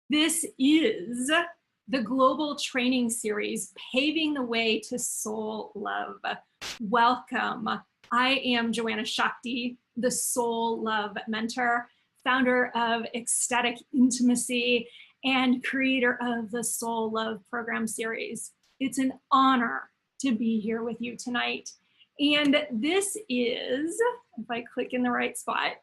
This is the global training series, Paving the Way to Soul Love. Welcome. I am Joanna Shakti, the Soul Love Mentor, founder of Ecstatic Intimacy, and creator of the Soul Love Program Series. It's an honor to be here with you tonight. And this is, if I click in the right spot,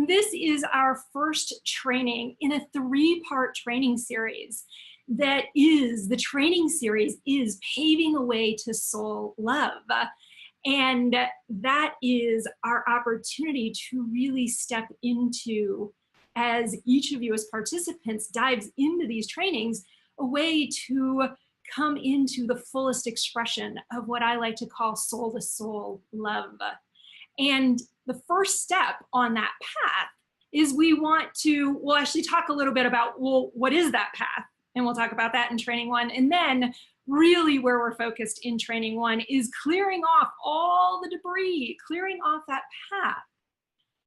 this is our first training in a 3-part training series. The training series is Paving the Way to Soul Love. And that is our opportunity to really step into, as each of you as participants dives into these trainings, a way to come into the fullest expression of what I like to call soul-to-soul love. And the first step on that path is we'll actually talk a little bit about, well, what is that path? And we'll talk about that in training 1. And then really where we're focused in training 1 is clearing off all the debris, clearing off that path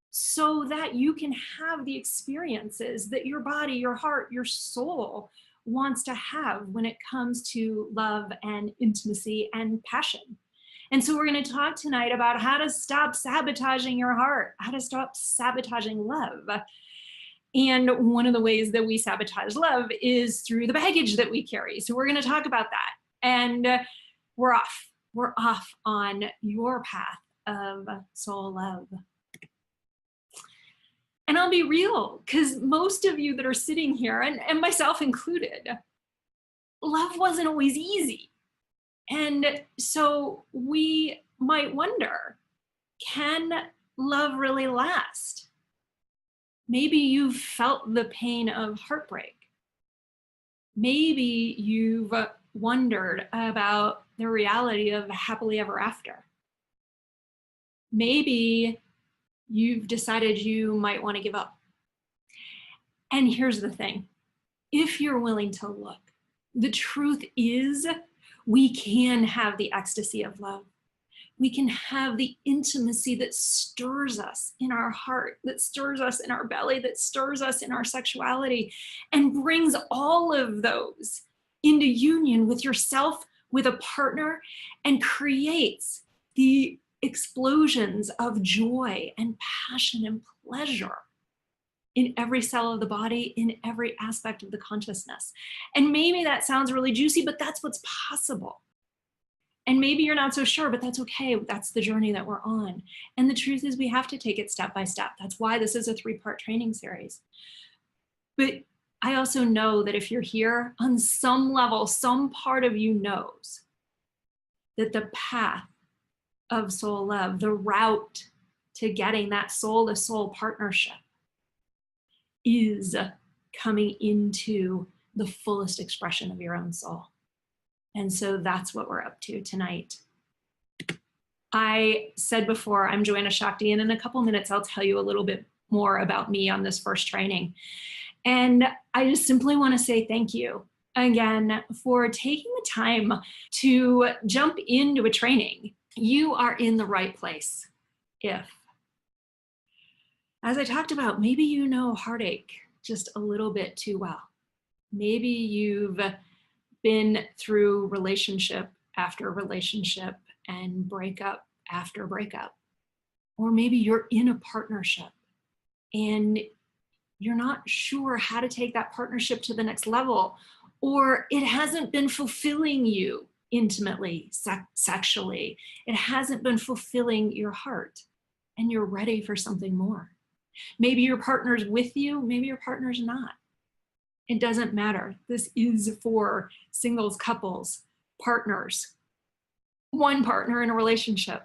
so that you can have the experiences that your body, your heart, your soul wants to have when it comes to love and intimacy and passion. And so we're going to talk tonight about how to stop sabotaging your heart, how to stop sabotaging love. And one of the ways that we sabotage love is through the baggage that we carry. So we're going to talk about that. And we're off on your path of soul love. And I'll be real, because most of you that are sitting here, and myself included, love wasn't always easy. And so we might wonder, can love really last? Maybe you've felt the pain of heartbreak. Maybe you've wondered about the reality of happily ever after. Maybe you've decided you might want to give up. And here's the thing, if you're willing to look, the truth is we can have the ecstasy of love. We can have the intimacy that stirs us in our heart, that stirs us in our belly, that stirs us in our sexuality, and brings all of those into union with yourself, with a partner, and creates the explosions of joy and passion and pleasure in every cell of the body, in every aspect of the consciousness. And maybe that sounds really juicy, but that's what's possible. And maybe you're not so sure, but that's okay. That's the journey that we're on. And the truth is we have to take it step by step. That's why this is a 3-part training series. But I also know that if you're here, on some level, some part of you knows that the path of soul love, the route to getting that soul-to-soul partnership, is coming into the fullest expression of your own soul. And so that's what we're up to tonight. I said before, I'm Joanna Shakti, and in a couple minutes, I'll tell you a little bit more about me on this first training. And I just simply want to say thank you again for taking the time to jump into a training. You are in the right place if, as I talked about, maybe you know heartache just a little bit too well. Maybe you've been through relationship after relationship and breakup after breakup. Or maybe you're in a partnership and you're not sure how to take that partnership to the next level, or it hasn't been fulfilling you intimately, sexually. It hasn't been fulfilling your heart, and you're ready for something more. Maybe your partner's with you, maybe your partner's not. It doesn't matter. This is for singles, couples, partners, one partner in a relationship.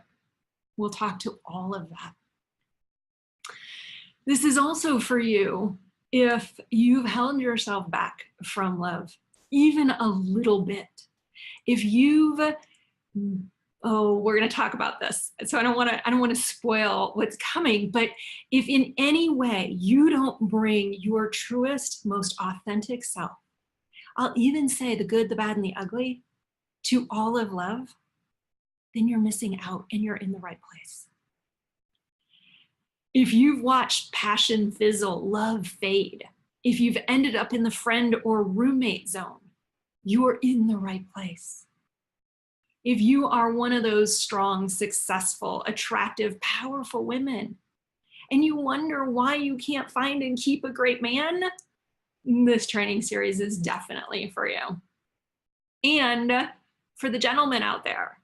We'll talk to all of that. This is also for you if you've held yourself back from love, even a little bit. If you've, we're going to talk about this, so I don't want to spoil what's coming, but if in any way you don't bring your truest, most authentic self, I'll even say the good, the bad, and the ugly, to all of love, then you're missing out and you're in the right place. If you've watched passion fizzle, love fade, If you've ended up in the friend or roommate zone, you're in the right place. If you are one of those strong, successful, attractive, powerful women, and you wonder why you can't find and keep a great man, this training series is definitely for you. And for the gentlemen out there,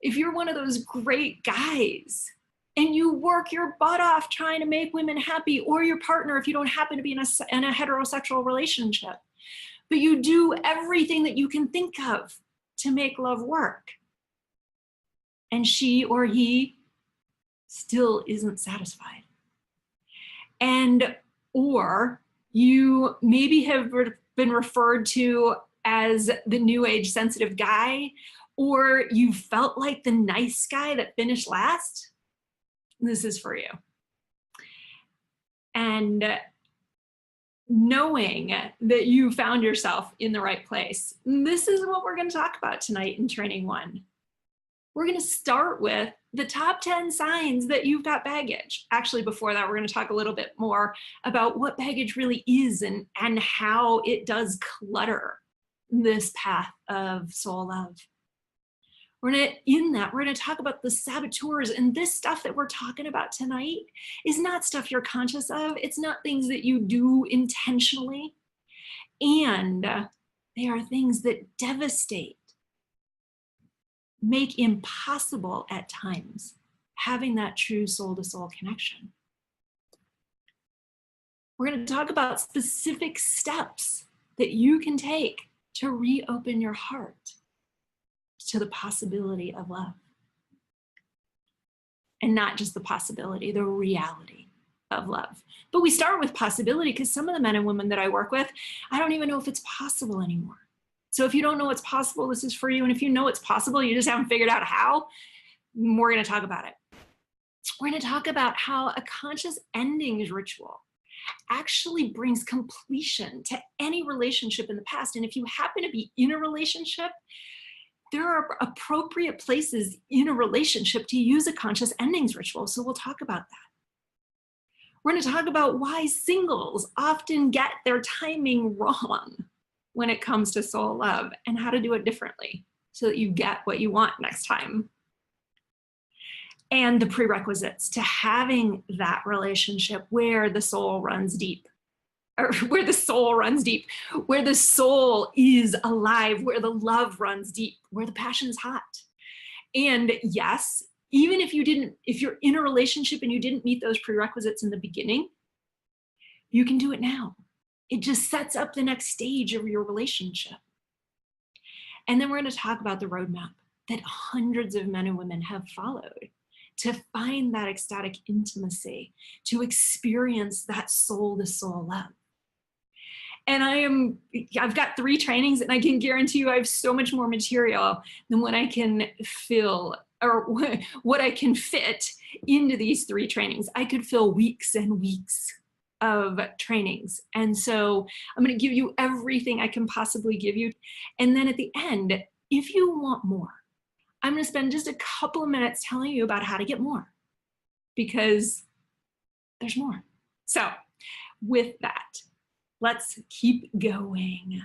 if you're one of those great guys and you work your butt off trying to make women happy, or your partner if you don't happen to be in a heterosexual relationship, but you do everything that you can think of to make love work, and she or he still isn't satisfied. And or you maybe have been referred to as the new age sensitive guy, or you felt like the nice guy that finished last. This is for you. And knowing that you found yourself in the right place, this is what we're going to talk about tonight in Training 1. We're going to start with the top 10 signs that you've got baggage. Actually, before that, we're going to talk a little bit more about what baggage really is and how it does clutter this path of soul love. We're going to talk about the saboteurs, and this stuff that we're talking about tonight is not stuff you're conscious of. It's not things that you do intentionally. And they are things that devastate, make impossible at times having that true soul-to-soul connection. We're going to talk about specific steps that you can take to reopen your heart to the possibility of love. And not just the possibility, the reality of love. But we start with possibility because some of the men and women that I work with, I don't even know if it's possible anymore. So if you don't know it's possible, this is for you. And if you know it's possible, you just haven't figured out how, we're going to talk about it. We're going to talk about how a conscious endings ritual actually brings completion to any relationship in the past. And if you happen to be in a relationship, there are appropriate places in a relationship to use a conscious endings ritual. So we'll talk about that. We're going to talk about why singles often get their timing wrong when it comes to soul love, and how to do it differently so that you get what you want next time. And the prerequisites to having that relationship where the soul runs deep. Or where the soul runs deep, where the soul is alive, where the love runs deep, where the passion is hot. And yes, even if you're in a relationship and you didn't meet those prerequisites in the beginning, you can do it now. It just sets up the next stage of your relationship. And then we're going to talk about the roadmap that hundreds of men and women have followed to find that ecstatic intimacy, to experience that soul-to-soul love. And I've got 3 trainings, and I can guarantee you I have so much more material than what I can fill, or what I can fit into these 3 trainings. I could fill weeks and weeks of trainings. And so I'm going to give you everything I can possibly give you. And then at the end, if you want more, I'm going to spend just a couple of minutes telling you about how to get more, because there's more. So with that, let's keep going.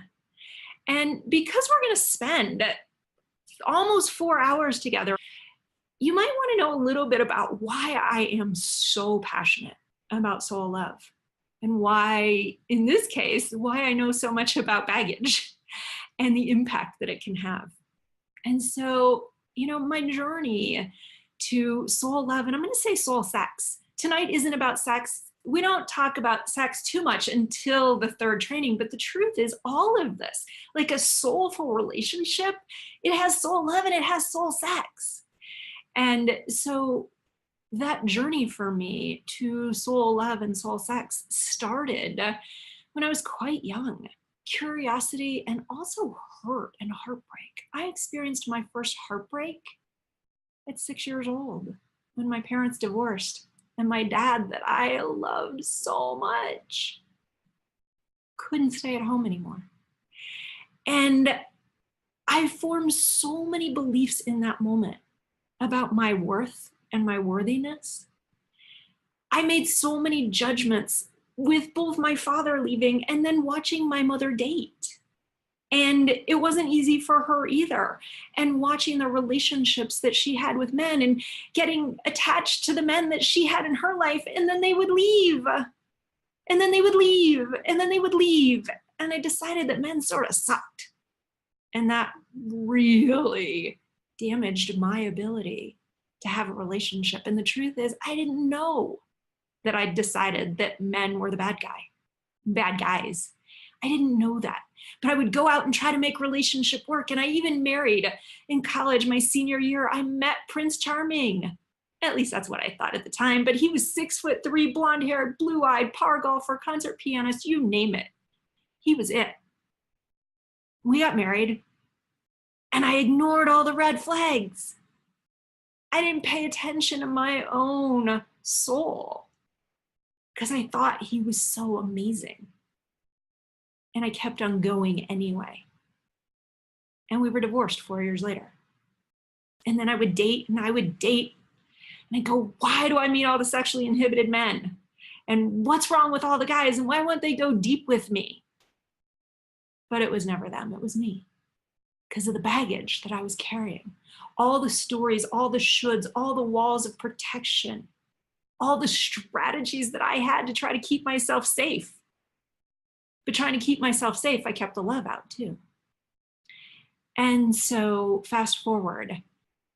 And because we're going to spend almost 4 hours together, you might want to know a little bit about why I am so passionate about soul love, and why, in this case, why I know so much about baggage and the impact that it can have. And so, my journey to soul love, and I'm going to say soul sex. Tonight isn't about sex. We don't talk about sex too much until the 3rd training, but the truth is all of this, like a soulful relationship, it has soul love and it has soul sex. And so that journey for me to soul love and soul sex started when I was quite young. Curiosity and also hurt and heartbreak. I experienced my first heartbreak at 6 years old when my parents divorced. And my dad, that I loved so much, couldn't stay at home anymore. And I formed so many beliefs in that moment about my worth and my worthiness. I made so many judgments with both my father leaving and then watching my mother date. And it wasn't easy for her either. And watching the relationships that she had with men and getting attached to the men that she had in her life, and then they would leave. And then they would leave, and then they would leave. And I decided that men sort of sucked. And that really damaged my ability to have a relationship. And the truth is, I didn't know that I'd decided that men were the bad guys. I didn't know that. But I would go out and try to make relationship work. And I even married in college, my senior year. I met Prince Charming. At least that's what I thought at the time. But he was 6'3", blonde-haired, blue-eyed, power golfer, concert pianist, you name it. He was it. We got married, and I ignored all the red flags. I didn't pay attention to my own soul because I thought he was so amazing. And I kept on going anyway. And we were divorced 4 years later. And then I would date and I would date. And I'd go, why do I meet all the sexually inhibited men? And what's wrong with all the guys? And why won't they go deep with me? But it was never them, it was me. Because of the baggage that I was carrying. All the stories, all the shoulds, all the walls of protection, all the strategies that I had to try to keep myself safe. But trying to keep myself safe, I kept the love out too. And so fast forward,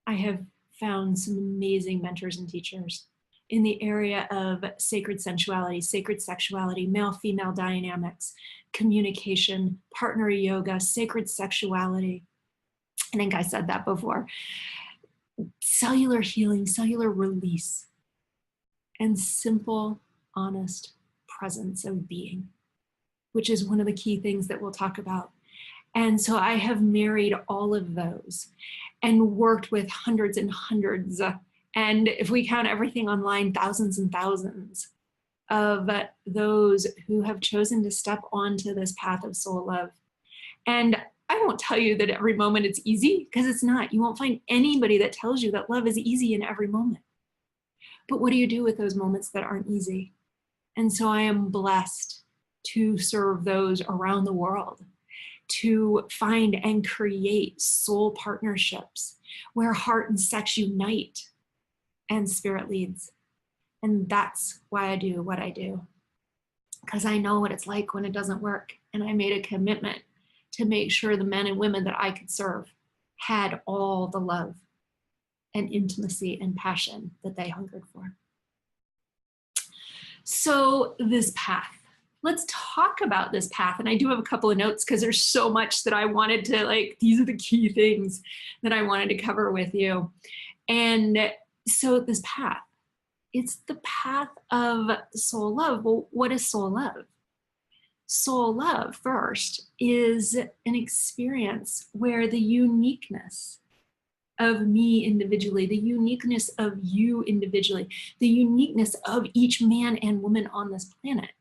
I have found some amazing mentors and teachers in the area of sacred sensuality, sacred sexuality, male-female dynamics, communication, partner yoga, sacred sexuality. I think I said that before. Cellular healing, cellular release, and simple, honest presence of being, which is one of the key things that we'll talk about. And so I have married all of those and worked with hundreds and hundreds, and if we count everything online, thousands and thousands of those who have chosen to step onto this path of soul love. And I won't tell you that every moment it's easy, because it's not. You won't find anybody that tells you that love is easy in every moment. But what do you do with those moments that aren't easy? And so I am blessed to serve those around the world, to find and create soul partnerships where heart and sex unite and spirit leads. And that's why I do what I do, because I know what it's like when it doesn't work. And I made a commitment to make sure the men and women that I could serve had all the love and intimacy and passion that they hungered for. So this path, let's talk about this path. And I do have a couple of notes because there's so much that I wanted to, these are the key things that I wanted to cover with you. And so this path, it's the path of soul love. Well, what is soul love? Soul love, first, is an experience where the uniqueness of me individually, the uniqueness of you individually, the uniqueness of each man and woman on this planet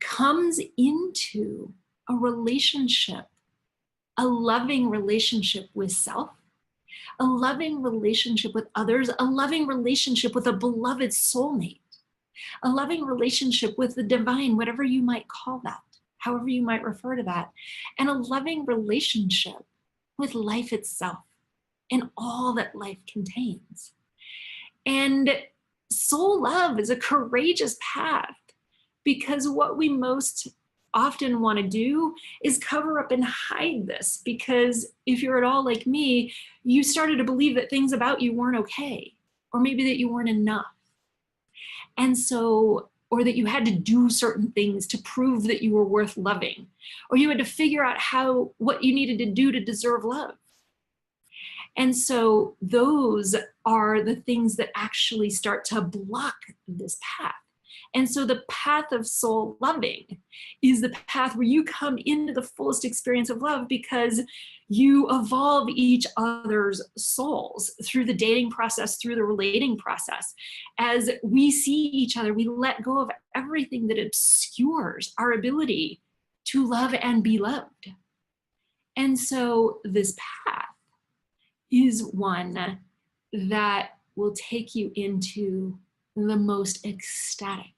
comes into a relationship, a loving relationship with self, a loving relationship with others, a loving relationship with a beloved soulmate, a loving relationship with the divine, whatever you might call that, however you might refer to that, and a loving relationship with life itself and all that life contains. And soul love is a courageous path, because what we most often want to do is cover up and hide this, because if you're at all like me, you started to believe that things about you weren't okay, or maybe that you weren't enough. And so, or that you had to do certain things to prove that you were worth loving, or you had to figure out what you needed to do to deserve love. And so those are the things that actually start to block this path. And so the path of soul loving is the path where you come into the fullest experience of love, because you evolve each other's souls through the dating process, through the relating process. As we see each other, we let go of everything that obscures our ability to love and be loved. And so this path is one that will take you into the most ecstatic,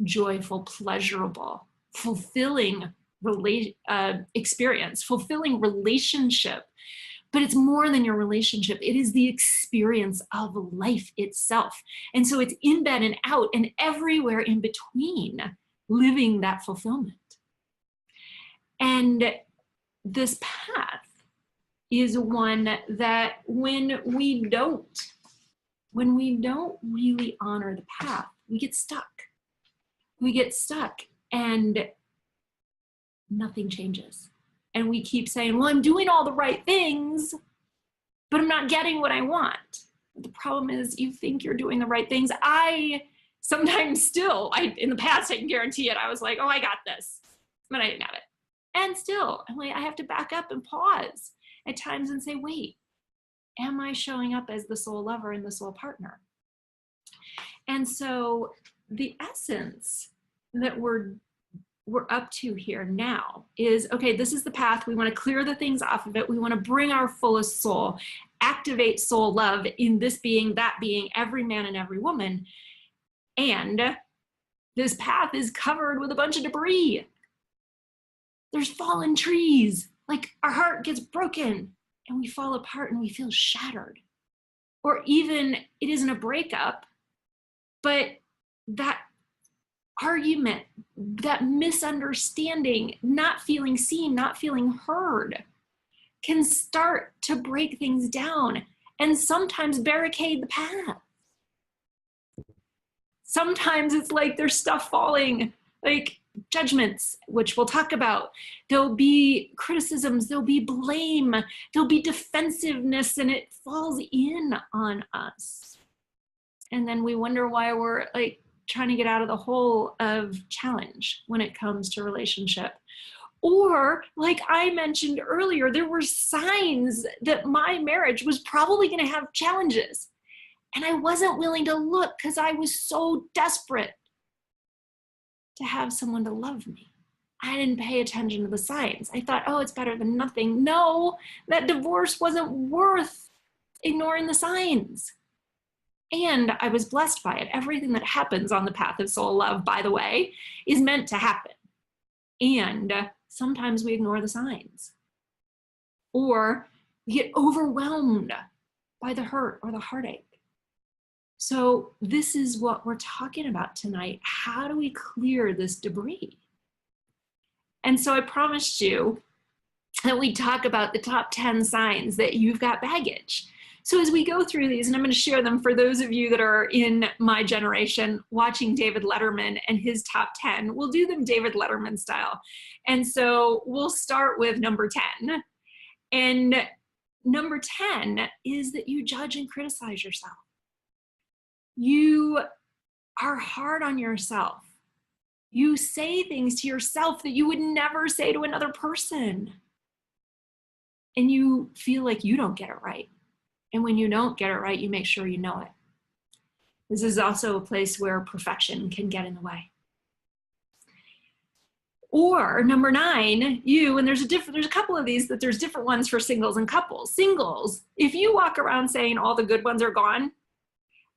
joyful, pleasurable, fulfilling experience, fulfilling relationship. But it's more than your relationship. It is the experience of life itself. And so it's in bed and out and everywhere in between, living that fulfillment. And this path is one that when we don't really honor the path, we get stuck. We get stuck and nothing changes. And we keep saying, well, I'm doing all the right things, but I'm not getting what I want. The problem is you think you're doing the right things. I sometimes still, in the past, I can guarantee it, I was like, oh, I got this, but I didn't have it. And still, I'm like, I have to back up and pause at times and say, wait, am I showing up as the soul lover and the soul partner? And so the essence that we're up to here now is, okay, this is the path. We want to clear the things off of it. We want to bring our fullest soul, activate soul love in this being, that being, every man and every woman. And this path is covered with a bunch of debris. There's fallen trees. Like our heart gets broken and we fall apart and we feel shattered. Or even it isn't a breakup, but that argument, that misunderstanding, not feeling seen, not feeling heard, can start to break things down and sometimes barricade the path. Sometimes it's like there's stuff falling, like judgments, which we'll talk about. There'll be criticisms, there'll be blame, there'll be defensiveness, and it falls in on us. And then we wonder why we're like trying to get out of the hole of challenge when it comes to relationship. Or like I mentioned earlier, there were signs that my marriage was probably going to have challenges. And I wasn't willing to look because I was so desperate to have someone to love me. I didn't pay attention to the signs. I thought, oh, it's better than nothing. No, that divorce wasn't worth ignoring the signs. And I was blessed by it. Everything that happens on the path of soul love, by the way, is meant to happen. And sometimes we ignore the signs. Or we get overwhelmed by the hurt or the heartache. So this is what we're talking about tonight. How do we clear this debris? And so I promised you that we'd talk about the top 10 signs that you've got baggage. So as we go through these, and I'm going to share them for those of you that are in my generation watching David Letterman and his top 10, we'll do them David Letterman style. And so we'll start with number 10. And number 10 is that you judge and criticize yourself. You are hard on yourself. You say things to yourself that you would never say to another person. And you feel like you don't get it right. And when you don't get it right, you make sure you know it. This is also a place where perfection can get in the way. Or number 9, and there's a couple of these that there's different ones for singles and couples. Singles, if you walk around saying all the good ones are gone,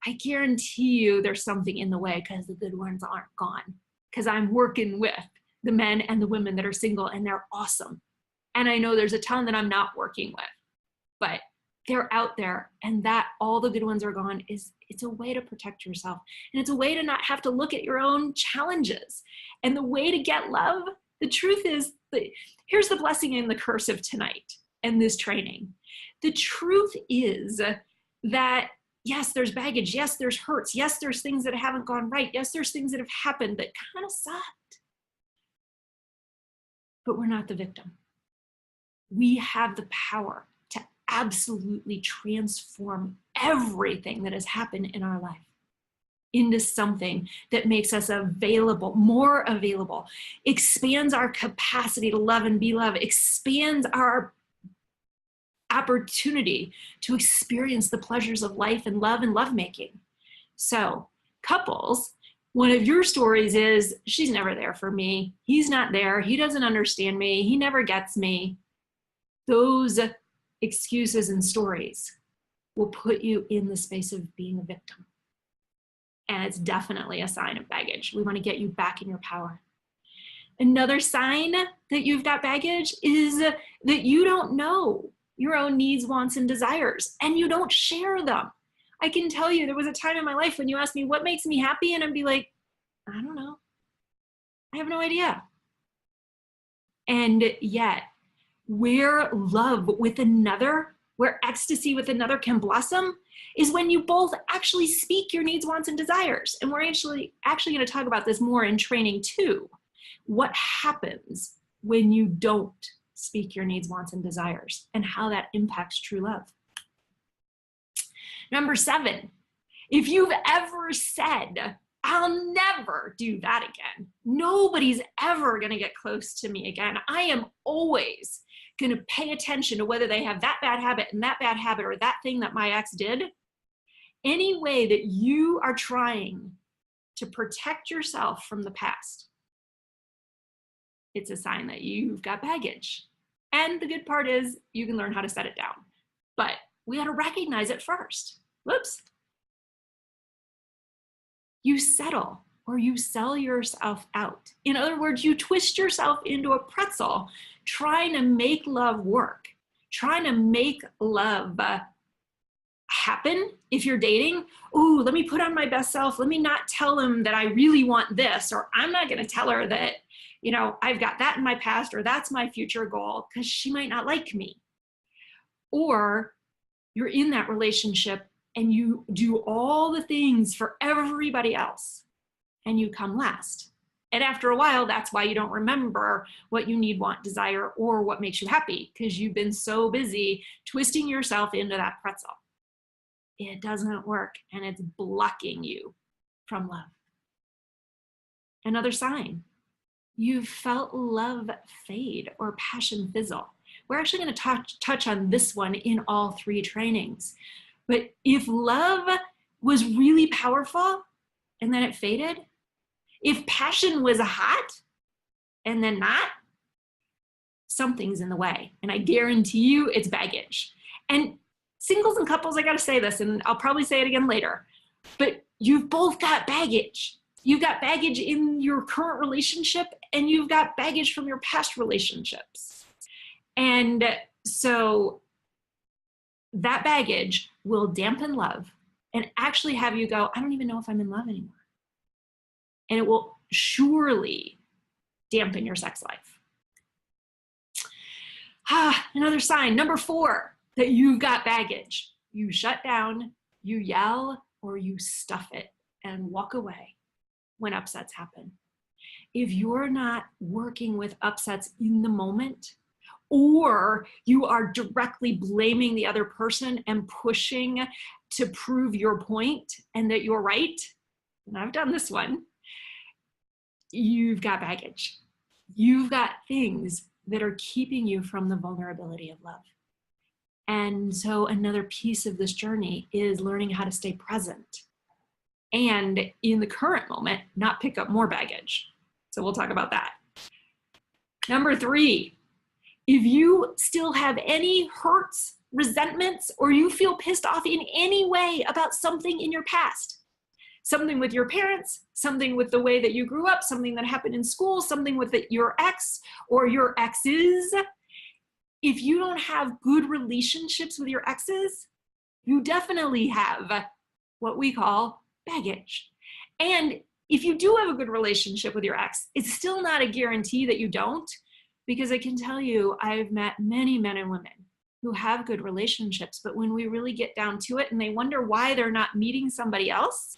I guarantee you there's something in the way because the good ones aren't gone. Because I'm working with the men and the women that are single and they're awesome. And I know there's a ton that I'm not working with, but they're out there, and that all the good ones are gone it's a way to protect yourself. And it's a way to not have to look at your own challenges. And the way to get love, the truth is, here's the blessing and the curse of tonight and this training. The truth is that yes, there's baggage. Yes, there's hurts. Yes, there's things that haven't gone right. Yes, there's things that have happened that kind of sucked. But we're not the victim. We have the power to absolutely transform everything that has happened in our life into something that makes us available, more available, expands our capacity to love and be loved, expands our opportunity to experience the pleasures of life and lovemaking. So couples, one of your stories is, she's never there for me. He's not there. He doesn't understand me. He never gets me. Those excuses and stories will put you in the space of being a victim. And it's definitely a sign of baggage. We want to get you back in your power. Another sign that you've got baggage is that you don't know your own needs, wants, and desires, and you don't share them. I can tell you there was a time in my life when you asked me what makes me happy, and I'd be like, I don't know. I have no idea. And yet, where love with another, where ecstasy with another can blossom, is when you both actually speak your needs, wants, and desires. And we're actually going to talk about this more in training too. What happens when you don't speak your needs, wants, and desires, and how that impacts true love. Number 7, if you've ever said, I'll never do that again, nobody's ever going to get close to me again, I am always going to pay attention to whether they have that bad habit and that bad habit or that thing that my ex did, any way that you are trying to protect yourself from the past, it's a sign that you've got baggage. And the good part is you can learn how to set it down. But we got to recognize it first. Whoops. You settle or you sell yourself out. In other words, you twist yourself into a pretzel trying to make love work, trying to make love happen. If you're dating, ooh, let me put on my best self. Let me not tell him that I really want this, or I'm not going to tell her that, you know, I've got that in my past, or that's my future goal, because she might not like me. Or you're in that relationship and you do all the things for everybody else and you come last. And after a while, that's why you don't remember what you need, want, desire, or what makes you happy, because you've been so busy twisting yourself into that pretzel. It doesn't work, and it's blocking you from love. Another sign, you've felt love fade or passion fizzle. We're actually going to touch on this one in all 3 trainings. But if love was really powerful and then it faded, if passion was hot and then not, something's in the way. And I guarantee you it's baggage. And singles and couples, I got to say this, and I'll probably say it again later, but you've both got baggage. You've got baggage in your current relationship, and you've got baggage from your past relationships. And so that baggage will dampen love and actually have you go, I don't even know if I'm in love anymore. And it will surely dampen your sex life. Another sign, number 4, that you've got baggage. You shut down, you yell, or you stuff it and walk away when upsets happen. If you're not working with upsets in the moment, or you are directly blaming the other person and pushing to prove your point and that you're right, and I've done this one, you've got baggage. You've got things that are keeping you from the vulnerability of love. And so another piece of this journey is learning how to stay present and in the current moment, not pick up more baggage. So we'll talk about that. Number 3, if you still have any hurts, resentments, or you feel pissed off in any way about something in your past, something with your parents, something with the way that you grew up, something that happened in school, something with your ex or your exes, if you don't have good relationships with your exes, you definitely have what we call baggage. And if you do have a good relationship with your ex, it's still not a guarantee that you don't, because I can tell you, I've met many men and women who have good relationships, but when we really get down to it and they wonder why they're not meeting somebody else,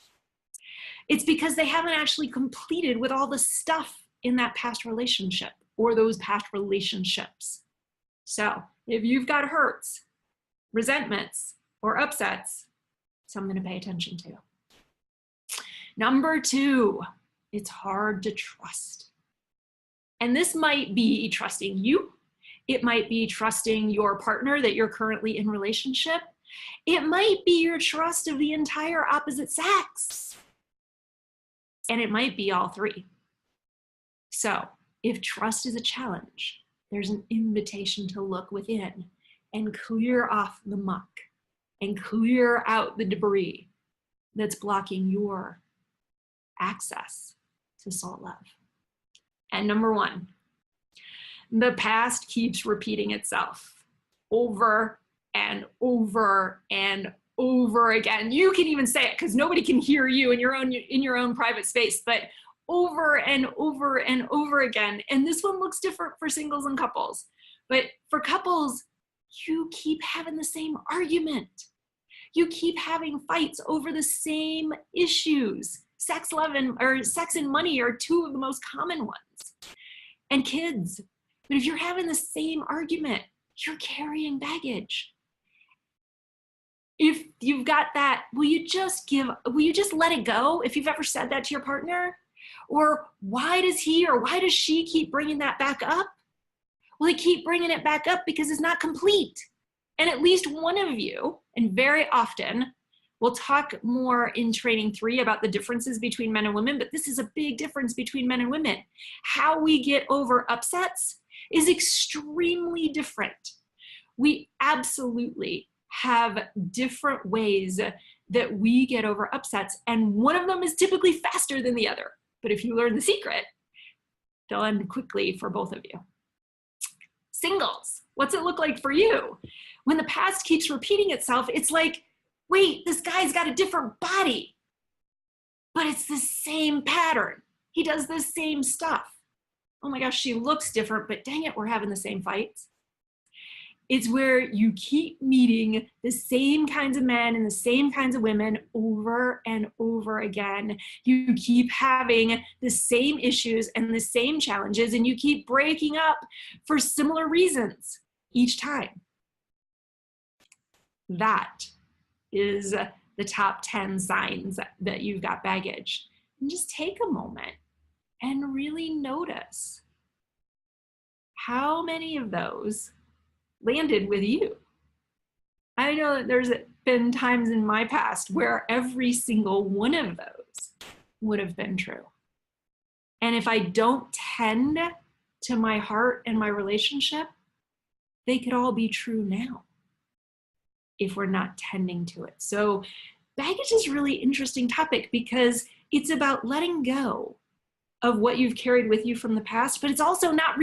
it's because they haven't actually completed with all the stuff in that past relationship or those past relationships. So if you've got hurts, resentments, or upsets, something to pay attention to. Number 2, it's hard to trust. And this might be trusting you. It might be trusting your partner that you're currently in relationship. It might be your trust of the entire opposite sex. And it might be all 3. So if trust is a challenge, there's an invitation to look within and clear off the muck and clear out the debris that's blocking your access to soul love. And number one, the past keeps repeating itself over and over and over again. You can even say it because nobody can hear you in your own private space, but over and over and over again. And this one looks different for singles and couples. But for couples, you keep having the same argument. You keep having fights over the same issues. Sex, love, or sex and money are two of the most common ones. And kids, but if you're having the same argument, you're carrying baggage. If you've got that, will you just let it go if you've ever said that to your partner? Or why does he or why does she keep bringing that back up? Well, they keep bringing it back up because it's not complete. And at least one of you, and very often, we'll talk more in training 3 about the differences between men and women, but this is a big difference between men and women. How we get over upsets is extremely different. We absolutely have different ways that we get over upsets, and one of them is typically faster than the other. But if you learn the secret, they'll end quickly for both of you. Singles, what's it look like for you? When the past keeps repeating itself, it's like, wait, this guy's got a different body, but it's the same pattern. He does the same stuff. Oh my gosh, she looks different, but dang it, we're having the same fights. It's where you keep meeting the same kinds of men and the same kinds of women over and over again. You keep having the same issues and the same challenges, and you keep breaking up for similar reasons each time. That is the top 10 signs that you've got baggage. And just take a moment and really notice how many of those landed with you. I know that there's been times in my past where every single one of those would have been true. And if I don't tend to my heart and my relationship, they could all be true now if we're not tending to it. So baggage is a really interesting topic because it's about letting go of what you've carried with you from the past, but it's also not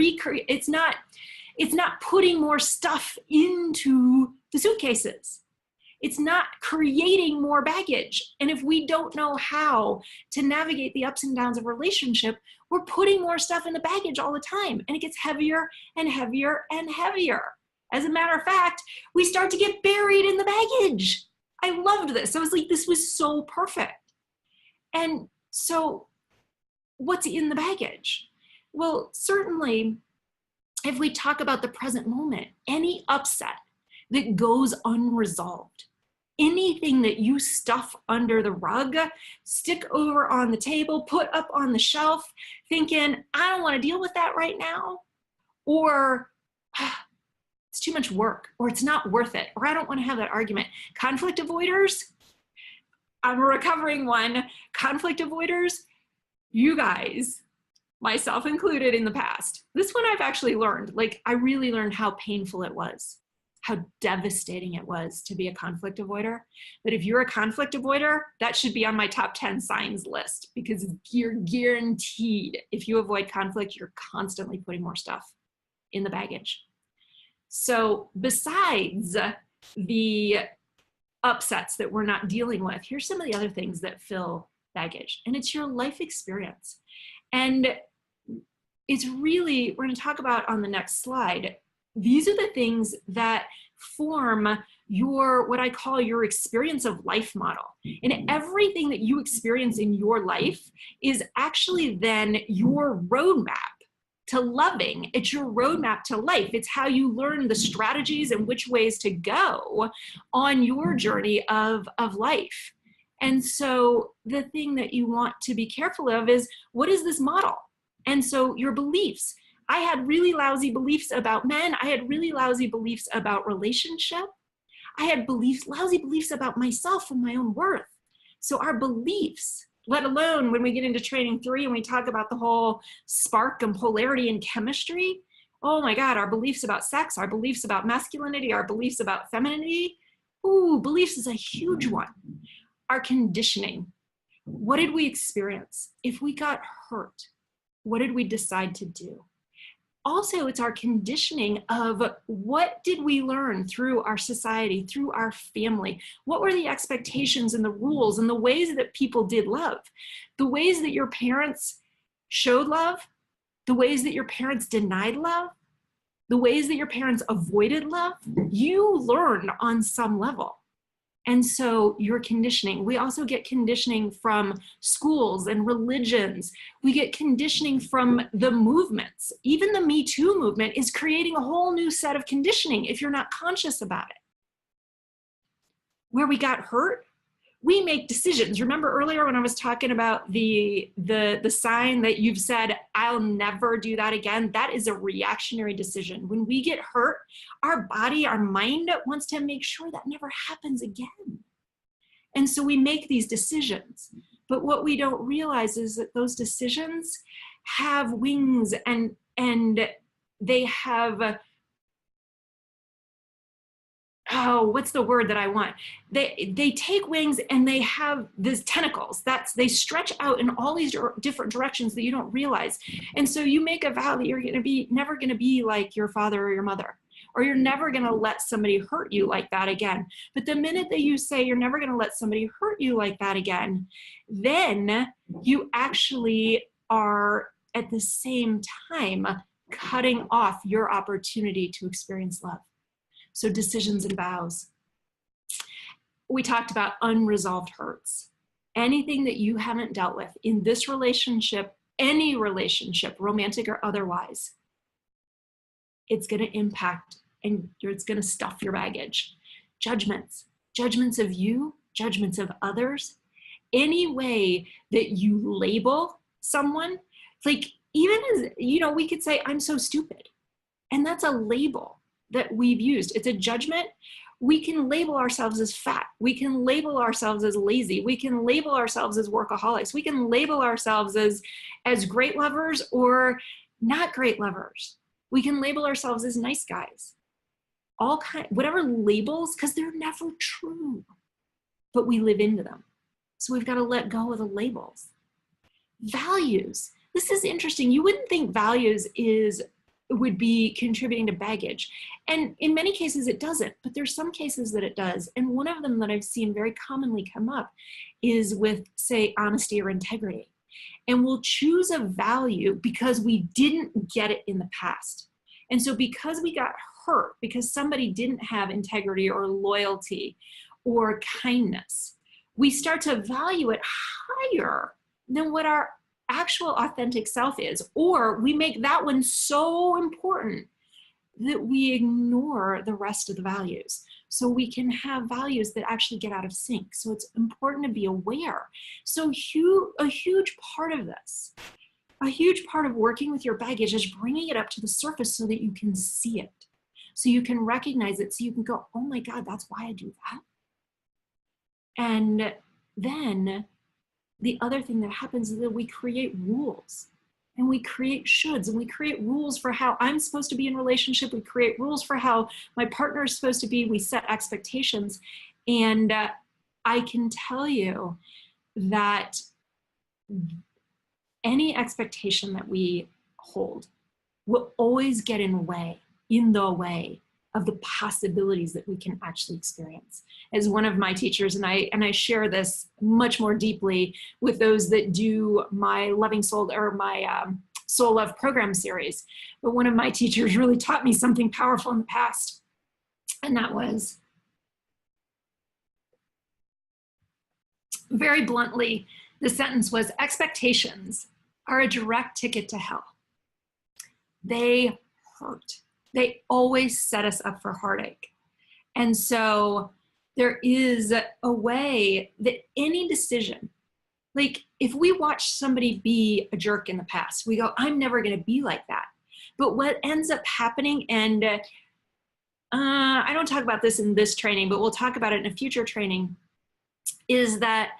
it's not putting more stuff into the suitcases. It's not creating more baggage. And if we don't know how to navigate the ups and downs of a relationship, we're putting more stuff in the baggage all the time, and it gets heavier and heavier and heavier. As a matter of fact, we start to get buried in the baggage. I loved this. I was like, this was so perfect. And so what's in the baggage? Well, certainly, if we talk about the present moment, any upset that goes unresolved, anything that you stuff under the rug, stick over on the table, put up on the shelf, thinking, I don't want to deal with that right now, or it's too much work, or it's not worth it, or I don't want to have that argument. Conflict avoiders, I'm a recovering one. Conflict avoiders, you guys, myself included in the past, this one I've actually learned, like I really learned how painful it was, how devastating it was to be a conflict avoider. But if you're a conflict avoider, that should be on my top 10 signs list, because you're guaranteed if you avoid conflict, you're constantly putting more stuff in the baggage. So besides the upsets that we're not dealing with, here's some of the other things that fill baggage, and it's your life experience. And it's really, we're going to talk about on the next slide, these are the things that form your, what I call your experience of life model. And everything that you experience in your life is actually then your roadmap to loving. It's your roadmap to life. It's how you learn the strategies and which ways to go on your journey of life. And so the thing that you want to be careful of is, what is this model? And so your beliefs. I had really lousy beliefs about men. I had really lousy beliefs about relationship. I had lousy beliefs about myself and my own worth. So our beliefs, let alone when we get into training 3 and we talk about the whole spark and polarity and chemistry, oh my God, our beliefs about sex, our beliefs about masculinity, our beliefs about femininity, ooh, beliefs is a huge one. Our conditioning. What did we experience? If we got hurt, what did we decide to do? Also, it's our conditioning of what did we learn through our society, through our family? What were the expectations and the rules and the ways that people did love? The ways that your parents showed love, the ways that your parents denied love, the ways that your parents avoided love, you learned on some level. And so your conditioning, we also get conditioning from schools and religions. We get conditioning from the movements. Even the Me Too movement is creating a whole new set of conditioning if you're not conscious about it. Where we got hurt, we make decisions. Remember earlier when I was talking about the sign that you've said, I'll never do that again? That is a reactionary decision. When we get hurt, our body, our mind wants to make sure that never happens again. And so we make these decisions. But what we don't realize is that those decisions have wings and they have, oh, what's the word that I want? They take wings and they have these tentacles. They stretch out in all these different directions that you don't realize. And so you make a vow that you're never gonna be like your father or your mother, or you're never gonna let somebody hurt you like that again. But the minute that you say you're never gonna let somebody hurt you like that again, then you actually are at the same time cutting off your opportunity to experience love. So decisions and vows. We talked about unresolved hurts. Anything that you haven't dealt with in this relationship, any relationship, romantic or otherwise, it's going to impact and it's going to stuff your baggage. Judgments of you, judgments of others, any way that you label someone, like even as, we could say, I'm so stupid. And that's a label that we've used. It's a judgment. We can label ourselves as fat. We can label ourselves as lazy. We can label ourselves as workaholics. We can label ourselves as great lovers or not great lovers. We can label ourselves as nice guys. Whatever labels, because they're never true, but we live into them. So we've got to let go of the labels. Values. This is interesting. You wouldn't think values would be contributing to baggage. And in many cases it doesn't, but there's some cases that it does. And one of them that I've seen very commonly come up is with, say, honesty or integrity. And we'll choose a value because we didn't get it in the past. And so because we got hurt, because somebody didn't have integrity or loyalty or kindness, we start to value it higher than what our actual authentic self is, or we make that one so important that we ignore the rest of the values. So we can have values that actually get out of sync. So it's important to be aware. So a huge part of this, a huge part of working with your baggage is bringing it up to the surface so that you can see it, so you can recognize it, so you can go, oh my God, that's why I do that. And then the other thing that happens is that we create rules and we create shoulds and we create rules for how I'm supposed to be in relationship. We create rules for how my partner is supposed to be. We set expectations. And I can tell you that any expectation that we hold will always get in the way of the possibilities that we can actually experience. As one of my teachers, and I share this much more deeply with those that do my Loving Soul or my Soul Love program series. But one of my teachers really taught me something powerful in the past. And that was, very bluntly, the sentence was, expectations are a direct ticket to hell. They hurt. They always set us up for heartache. And so there is a way that any decision, like if we watch somebody be a jerk in the past, we go, I'm never going to be like that. But what ends up happening, and I don't talk about this in this training, but we'll talk about it in a future training, is that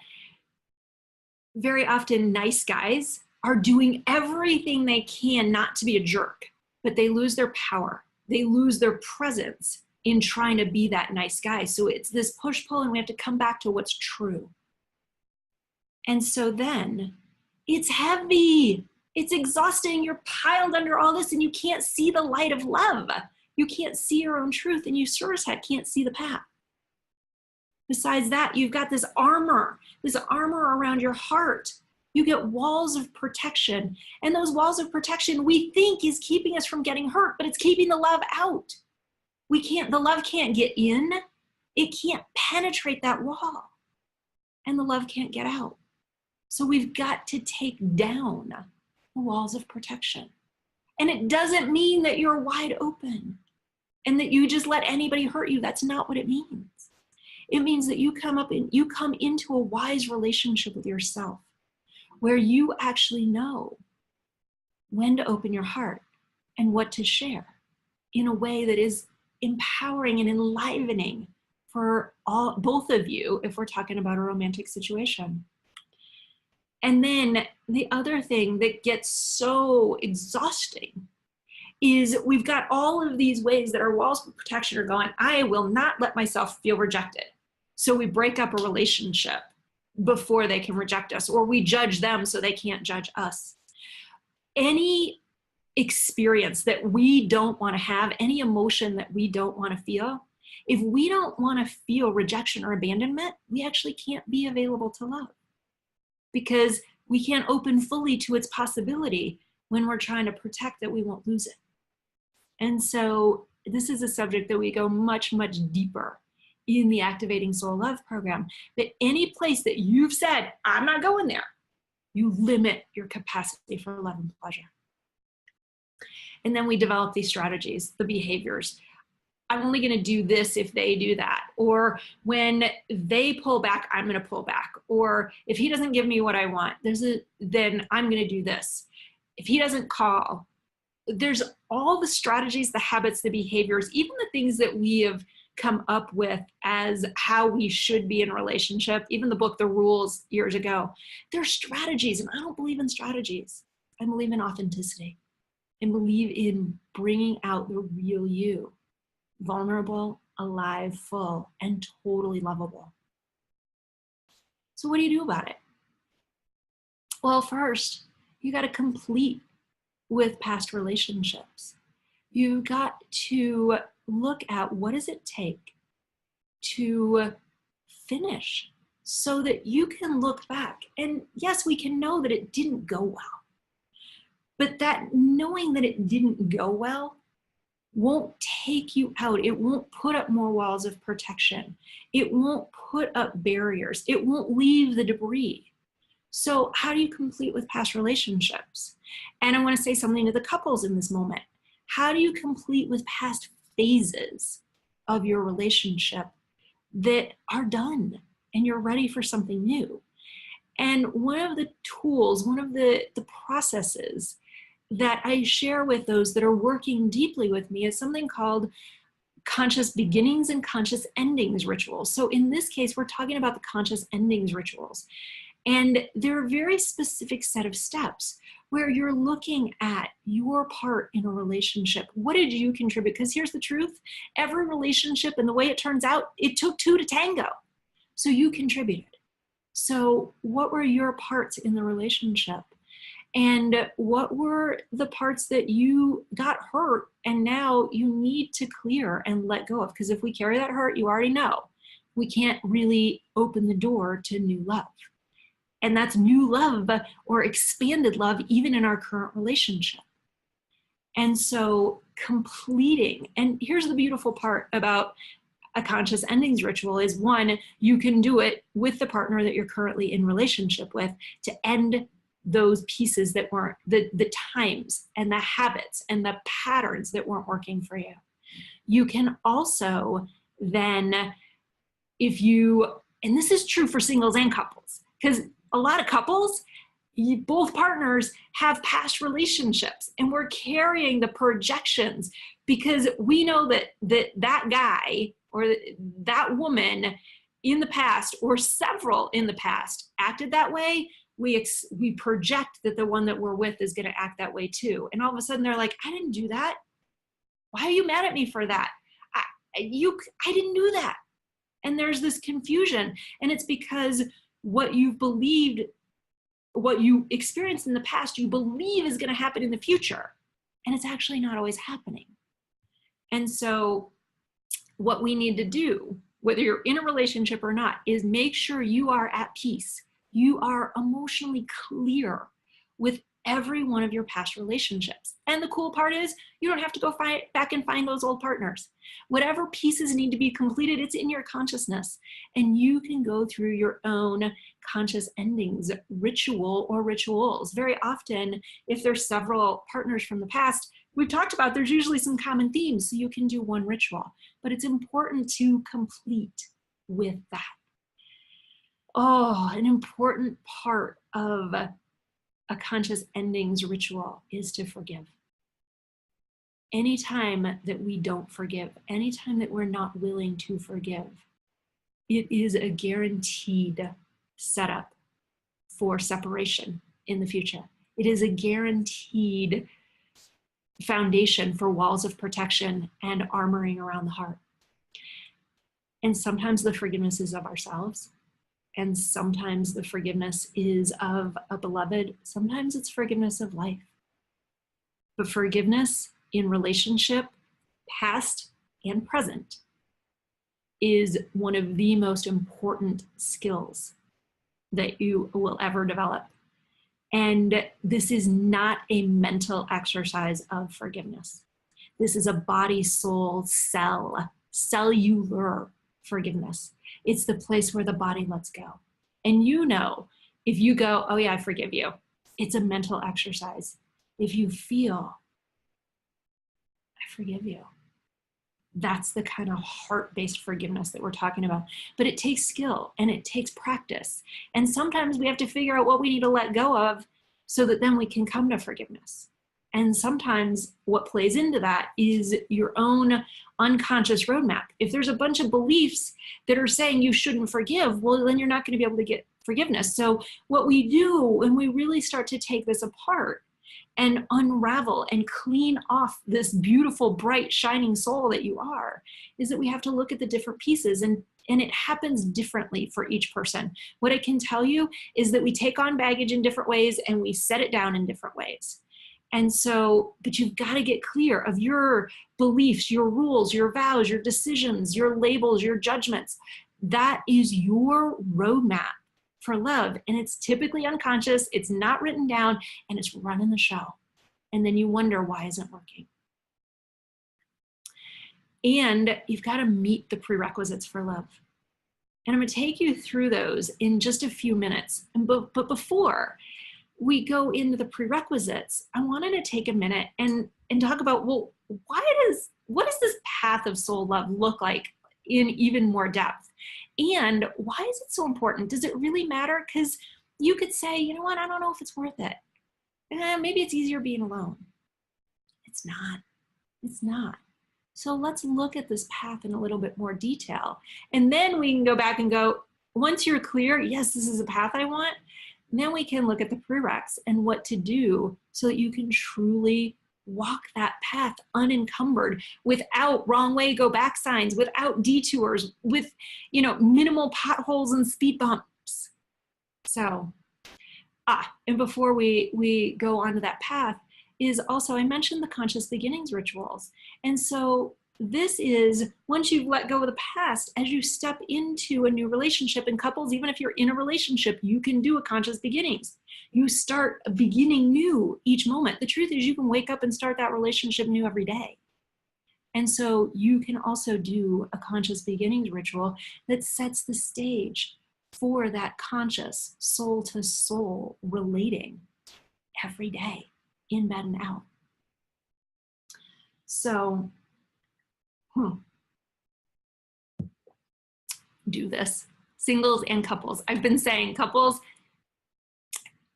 very often nice guys are doing everything they can not to be a jerk, but they lose their power. They lose their presence in trying to be that nice guy. So it's this push-pull, and we have to come back to what's true. And so then it's heavy. It's exhausting. You're piled under all this and you can't see the light of love. You can't see your own truth, and you sure as heck can't see the path. Besides that, you've got this armor around your heart. You get walls of protection, and those walls of protection we think is keeping us from getting hurt, but it's keeping the love out. The love can't get in. It can't penetrate that wall, and the love can't get out. So we've got to take down the walls of protection. And it doesn't mean that you're wide open and that you just let anybody hurt you. That's not what it means. It means that you come into a wise relationship with yourself where you actually know when to open your heart and what to share in a way that is empowering and enlivening for both of you if we're talking about a romantic situation. And then the other thing that gets so exhausting is we've got all of these ways that our walls of protection are going, I will not let myself feel rejected. So we break up a relationship before they can reject us, or we judge them so they can't judge us. Any experience that we don't want to have, any emotion that we don't want to feel, if we don't want to feel rejection or abandonment, we actually can't be available to love, because we can't open fully to its possibility when we're trying to protect that we won't lose it. And so this is a subject that we go much, much deeper in the Activating Soul Love program, that any place that you've said, I'm not going there, you limit your capacity for love and pleasure. And then we develop these strategies, the behaviors. I'm only going to do this if they do that. Or when they pull back, I'm going to pull back. Or if he doesn't give me what I want, then I'm going to do this. If he doesn't call, there's all the strategies, the habits, the behaviors, even the things that we have come up with as how we should be in a relationship, even the book, The Rules, years ago. They're strategies, and I don't believe in strategies. I believe in authenticity and believe in bringing out the real you, vulnerable, alive, full, and totally lovable. So what do you do about it? Well, first, you got to complete with past relationships. You got to look at what does it take to finish so that you can look back. And yes, we can know that it didn't go well, but that knowing that it didn't go well won't take you out. It won't put up more walls of protection. It won't put up barriers. It won't leave the debris. So how do you complete with past relationships? And I want to say something to the couples in this moment. How do you complete with past phases of your relationship that are done and you're ready for something new? And one of the tools, one of the processes that I share with those that are working deeply with me is something called conscious beginnings and conscious endings rituals. So in this case, we're talking about the conscious endings rituals. And they're a very specific set of steps where you're looking at your part in a relationship. What did you contribute? Because here's the truth. Every relationship and the way it turns out, it took two to tango. So you contributed. So what were your parts in the relationship? And what were the parts that you got hurt and now you need to clear and let go of? Because if we carry that hurt, you already know, we can't really open the door to new love. And that's new love or expanded love, even in our current relationship. And so completing, and here's the beautiful part about a conscious endings ritual is, one, you can do it with the partner that you're currently in relationship with to end those pieces that weren't, the times and the habits and the patterns that weren't working for you. You can also then, if you, and this is true for singles and couples, because a lot of couples, both partners have past relationships and we're carrying the projections because we know that guy or that woman in the past or several in the past acted that way. We project that the one that we're with is going to act that way too. And all of a sudden they're like, I didn't do that. Why are you mad at me for that? I didn't do that. And there's this confusion. And it's because what you've believed, what you experienced in the past, you believe is going to happen in the future. And it's actually not always happening. And so what we need to do, whether you're in a relationship or not, is make sure you are at peace. You are emotionally clear with every one of your past relationships. And the cool part is you don't have to go back and find those old partners. Whatever pieces need to be completed, it's in your consciousness. And you can go through your own conscious endings, ritual or rituals. Very often, if there's several partners from the past, we've talked about there's usually some common themes, so you can do one ritual. But it's important to complete with that. Oh, an important part of a conscious endings ritual is to forgive. Anytime that we don't forgive, anytime that we're not willing to forgive, it is a guaranteed setup for separation in the future. It is a guaranteed foundation for walls of protection and armoring around the heart. And sometimes the forgiveness is of ourselves. And sometimes the forgiveness is of a beloved. Sometimes it's forgiveness of life. But forgiveness in relationship, past and present, is one of the most important skills that you will ever develop. And this is not a mental exercise of forgiveness. This is a body, soul, cellular forgiveness. It's the place where the body lets go. And you know, if you go, oh yeah, I forgive you, it's a mental exercise. If you feel, I forgive you, that's the kind of heart-based forgiveness that we're talking about. But it takes skill and it takes practice. And sometimes we have to figure out what we need to let go of so that then we can come to forgiveness. And sometimes what plays into that is your own unconscious roadmap. If there's a bunch of beliefs that are saying you shouldn't forgive, well, then you're not going to be able to get forgiveness. So what we do when we really start to take this apart and unravel and clean off this beautiful, bright, shining soul that you are, is that we have to look at the different pieces, and it happens differently for each person. What I can tell you is that we take on baggage in different ways and we set it down in different ways. And so, but you've got to get clear of your beliefs, your rules, your vows, your decisions, your labels, your judgments. That is your roadmap for love. And it's typically unconscious, it's not written down, and it's running the show. And then you wonder, why isn't it working? And you've got to meet the prerequisites for love. And I'm going to take you through those in just a few minutes. But before we go into the prerequisites, I wanted to take a minute and talk about, well, what does this path of soul love look like in even more depth? And why is it so important? Does it really matter? Because you could say, you know what, I don't know if it's worth it. Maybe it's easier being alone. It's not. It's not. So let's look at this path in a little bit more detail. And then we can go back and go, once you're clear, yes, this is a path I want, then we can look at the prereqs and what to do so that you can truly walk that path unencumbered, without wrong way, go back signs, without detours, with, minimal potholes and speed bumps. So, and before we go on to that path, is also, I mentioned the conscious beginnings rituals. And so this is, once you've let go of the past, as you step into a new relationship, and couples, even if you're in a relationship, you can do a conscious beginnings. You start a beginning new each moment. The truth is, you can wake up and start that relationship new every day. And so you can also do a conscious beginnings ritual that sets the stage for that conscious soul to soul relating every day, in bed and out. So, do this. Singles and couples. I've been saying couples,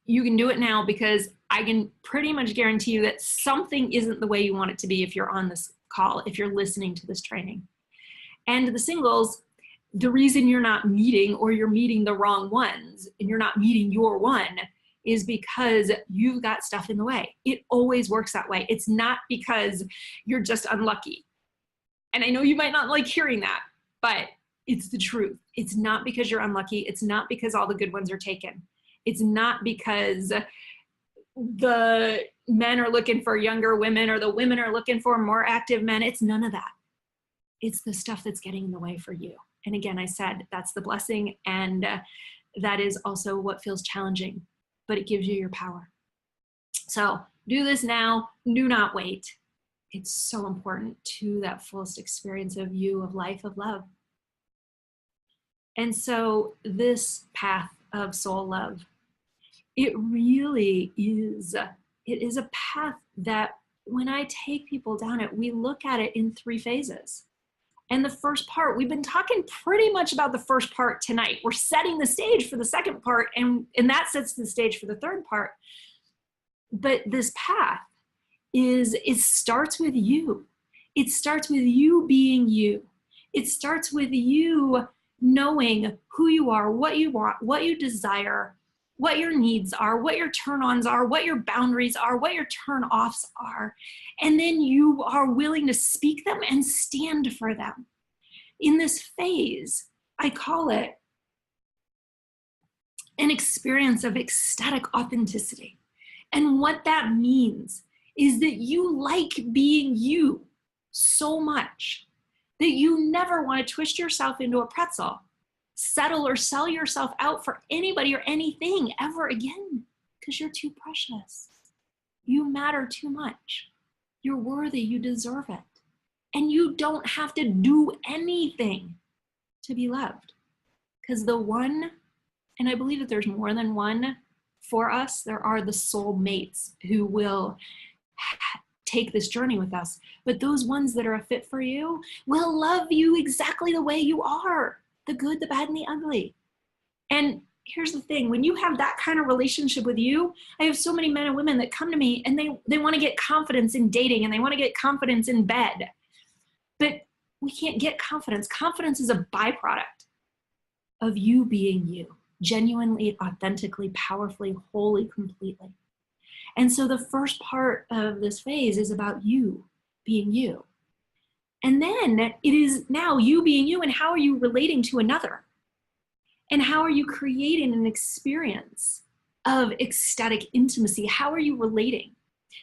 you can do it now, because I can pretty much guarantee you that something isn't the way you want it to be if you're on this call, if you're listening to this training. And the singles, the reason you're not meeting, or you're meeting the wrong ones, and you're not meeting your one, is because you've got stuff in the way. It always works that way. It's not because you're just unlucky. And I know you might not like hearing that, but It's the truth. It's not because you're unlucky. It's not because all the good ones are taken. It's not because the men are looking for younger women or the women are looking for more active men. It's none of that. It's the stuff that's getting in the way for you. And again, I said that's the blessing, and that is also what feels challenging, but it gives you your power. So do this now. Do not wait. It's so important to that fullest experience of you, of life, of love. And so this path of soul love, it really is, it is a path that when I take people down it, we look at it in 3 phases. And the first part, we've been talking pretty much about the first part tonight. We're setting the stage for the second part, and that sets the stage for the third part. But this path it starts with you. It starts with you being you. It starts with you knowing who you are, what you want, what you desire, what your needs are, what your turn-ons are, what your boundaries are, what your turn-offs are. And then you are willing to speak them and stand for them. In this phase, I call it an experience of ecstatic authenticity. And what that means is that you like being you so much that you never want to twist yourself into a pretzel, settle or sell yourself out for anybody or anything ever again, because you're too precious. You matter too much. You're worthy, you deserve it. And you don't have to do anything to be loved. Because the one, and I believe that there's more than one for us, there are the soul mates who will take this journey with us. But those ones that are a fit for you will love you exactly the way you are, the good, the bad, and the ugly. And here's the thing, when you have that kind of relationship with you, I have so many men and women that come to me and they want to get confidence in dating and they want to get confidence in bed. But we can't get confidence. Confidence is a byproduct of you being you, genuinely, authentically, powerfully, wholly, completely. And so the first part of this phase is about you being you. And then it is now you being you, and how are you relating to another? And how are you creating an experience of ecstatic intimacy? How are you relating?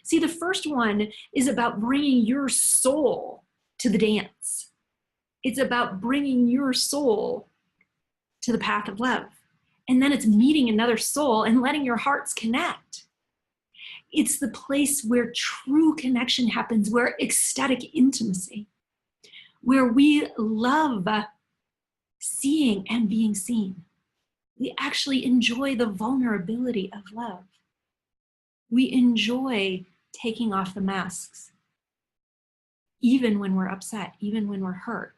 See, the first one is about bringing your soul to the dance. It's about bringing your soul to the path of love. And then it's meeting another soul and letting your hearts connect. It's the place where true connection happens, where ecstatic intimacy, where we love seeing and being seen. We actually enjoy the vulnerability of love. We enjoy taking off the masks, even when we're upset, even when we're hurt.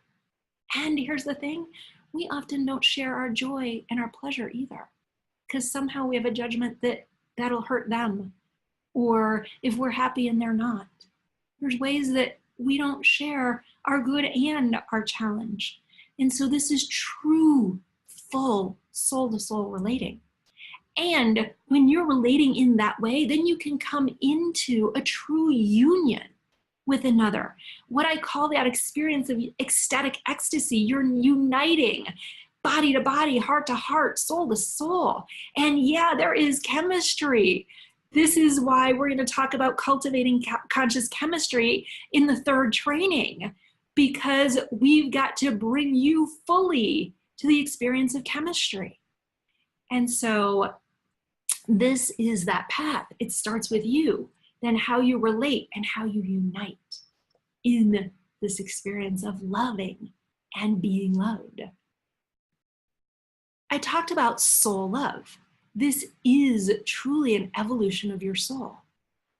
And here's the thing, we often don't share our joy and our pleasure either, because somehow we have a judgment that that'll hurt them, or if we're happy and they're not. There's ways that we don't share our good and our challenge. And so this is true, full soul-to-soul relating. And when you're relating in that way, then you can come into a true union with another. What I call that experience of ecstatic ecstasy. You're uniting body to body, heart to heart, soul to soul. And yeah, there is chemistry. This is why we're going to talk about cultivating conscious chemistry in the third training, because we've got to bring you fully to the experience of chemistry. And so this is that path. It starts with you, then how you relate and how you unite in this experience of loving and being loved. I talked about soul love. This is truly an evolution of your soul.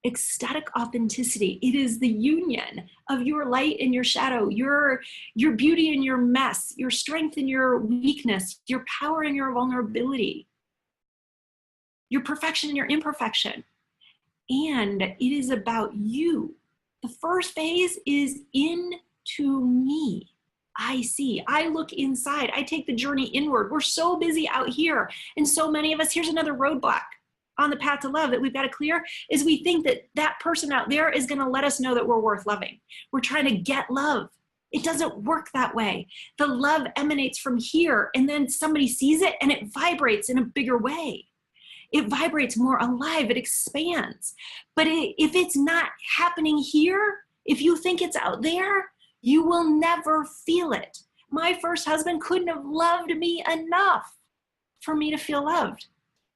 Ecstatic authenticity. It is the union of your light and your shadow, your beauty and your mess, your strength and your weakness, your power and your vulnerability, your perfection and your imperfection. And it is about you. The first phase is into me. I see, I look inside, I take the journey inward. We're so busy out here. And so many of us, here's another roadblock on the path to love that we've got to clear, is we think that that person out there is going to let us know that we're worth loving. We're trying to get love. It doesn't work that way. The love emanates from here, and then somebody sees it and it vibrates in a bigger way. It vibrates more alive, it expands. But if it's not happening here, if you think it's out there, you will never feel it. My first husband couldn't have loved me enough for me to feel loved,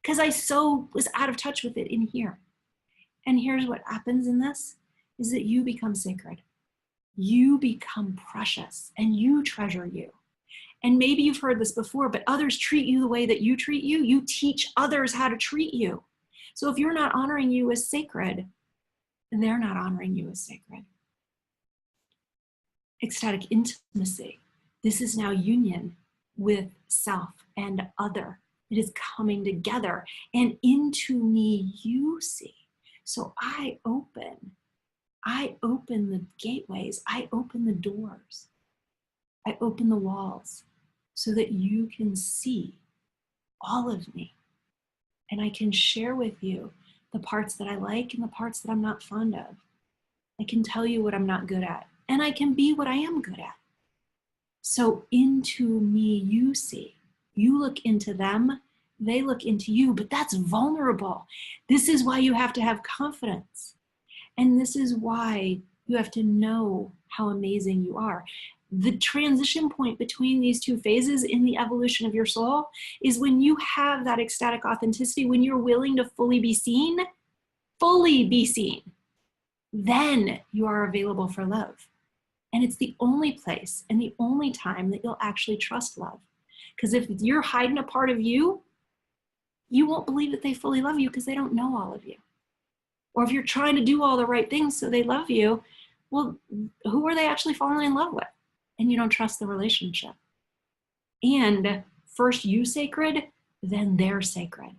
because I so was out of touch with it in here. And here's what happens in this, is that you become sacred. You become precious, and you treasure you. And maybe you've heard this before, but others treat you the way that you treat you. You teach others how to treat you. So if you're not honoring you as sacred, they're not honoring you as sacred. Ecstatic intimacy. This is now union with self and other. It is coming together, and into me you see. So I open the gateways, I open the doors, I open the walls so that you can see all of me. And I can share with you the parts that I like and the parts that I'm not fond of. I can tell you what I'm not good at, and I can be what I am good at. So into me you see. You look into them, they look into you, but that's vulnerable. This is why you have to have confidence. And this is why you have to know how amazing you are. The transition point between these two phases in the evolution of your soul is when you have that ecstatic authenticity, when you're willing to fully be seen, then you are available for love. And it's the only place and the only time that you'll actually trust love. Because if you're hiding a part of you, you won't believe that they fully love you because they don't know all of you. Or if you're trying to do all the right things so they love you, well, who are they actually falling in love with? And you don't trust the relationship. And first you sacred, then they're sacred.